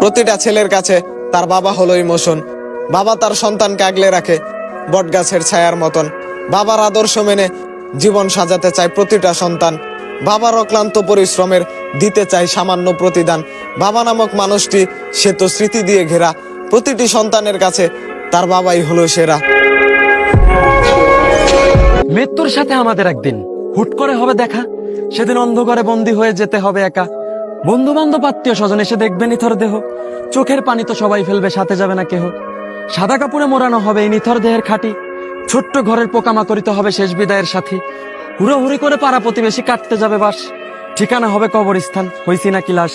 প্রতিটা ছেলের কাছে তার বাবা হলো ইমোশন। বাবা তার সন্তানকে আগলে রাখে বটগাছের ছায়ার মতন। বাবার আদর্শ মেনে জীবন সাজাতে চায় প্রতিটা সন্তান। বাবার অক্লান্ত পরিশ্রমের দিতে চায় সামান্য প্রতিদান। বাবা নামক মানুষটি সে তো স্মৃতি দিয়ে ঘেরা। প্রতিটি সন্তানের কাছে তার বাবাই হলো সেরা। মৃত্যুর সাথে আমাদের একদিন হুট করে হবে দেখা, সেদিন অন্ধকারে বন্দী হয়ে যেতে হবে একা। বন্ধু বান্ধব আত্মীয় স্বজন এসে দেখবে নিথর দেহ, চোখের পানি তো সবাই ফেলবে, সাথে যাবে না কেহ। সাদা কাপড়ে মোড়ানো হবে এই নিথর দেহের খাটি, ছোট্ট ঘরের পোকামাকড়িতে হবে শেষ বিদায়ের সাথী। হুড়োহুড়ি করে পাড়া প্রতিবেশী কাটতে যাবে বাস, ঠিকানা হবে কবরস্থান, হইছি নাকি লাশ।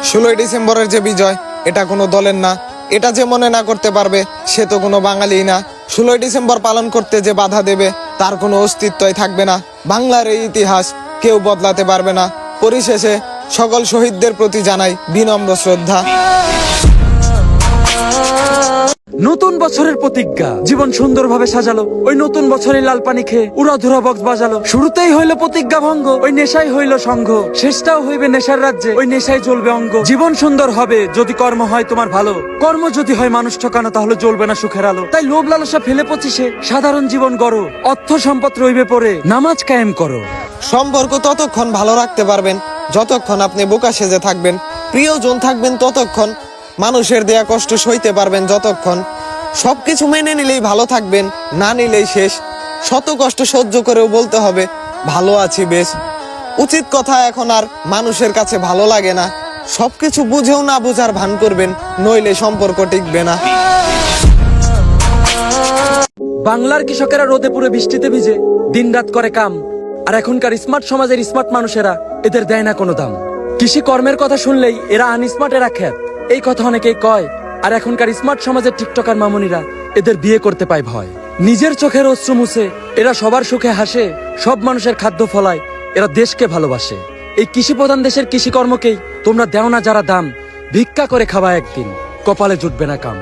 16ই ডিসেম্বরের যে বিজয়, এটা কোনো দলের না। এটা যে মনে না করতে পারবে সে তো কোনো বাঙালি না। 16ই ডিসেম্বর পালন করতে যে বাধা দেবে তার কোনো অস্তিত্বই থাকবে না। বাংলার এই ইতিহাস কেউ বদলাতে পারবে না। পরিশেষে সকল শহীদদের প্রতি জানাই বিনম্র শ্রদ্ধা। নতুন বছরের প্রতিজ্ঞা জীবন সুন্দরভাবে সাজালো, ওই নতুন বছরে লাল পানি খেয়ে উড়াধুরা বক্স বাজালো। শুরুতেই হইল প্রতিজ্ঞা ভঙ্গ, ওই নেশাই হইল সংঘ। শেষটাও হইবে নেশার রাজ্যে, ওই নেশাই জ্বলবে অঙ্গ। জীবন সুন্দর হবে যদি কর্ম হয় তোমার ভালো, কর্ম যদি হয় মানুষ ঠকানো তাহলে জ্বলবে না সুখের আলো। তাই লোভ লালসা ফেলে 25-এ সাধারণ জীবন গড়ো, অর্থ সম্পদ রইবে পরে নামাজ কায়েম করো। সম্পর্ক ততক্ষণ ভালো রাখতে পারবেন যতক্ষণ আপনি বোকা সেজে থাকবেন। প্রিয়জন থাকবেন ততক্ষণ, মানুষের দেয়া কষ্ট সইতে পারবেন যতক্ষণ। সবকিছু মেনে নিলেই ভালো থাকবেন, না নিলেই শেষ। শত কষ্ট সহ্য করেও বলতে হবে ভালো আছি বেশ। উচিত কথা এখন আর মানুষের কাছে ভালো লাগে না। সবকিছু বুঝেও না বুঝার ভান করবেন, নইলে সম্পর্ক টিকবে না। বাংলার কৃষকেরা রোদে পুরো বৃষ্টিতে ভিজে দিনরাত করে কাম, আর এখনকার স্মার্ট সমাজের স্মার্ট মানুষেরা এদের দেয় না কোনো দাম। কৃষি কর্মের কথা শুনলেই এরা আনস্মার্ট, এরা খ্যাত, এই কথা অনেকেই কয়। আর এখনকার স্মার্ট সমাজের টিকটকার মামুনিরা এদের বিয়ে করতে পায় ভয়। নিজের চোখের অশ্রু মুছে এরা সবার সুখে হাসে, সব মানুষের খাদ্য ফলায়, এরা দেশকে ভালোবাসে। এই কৃষি প্রধান দেশের কৃষিকর্মকেই তোমরা দেও না যারা দাম, ভিক্ষা করে খাওয়া একদিন, কপালে জুটবে না কাম।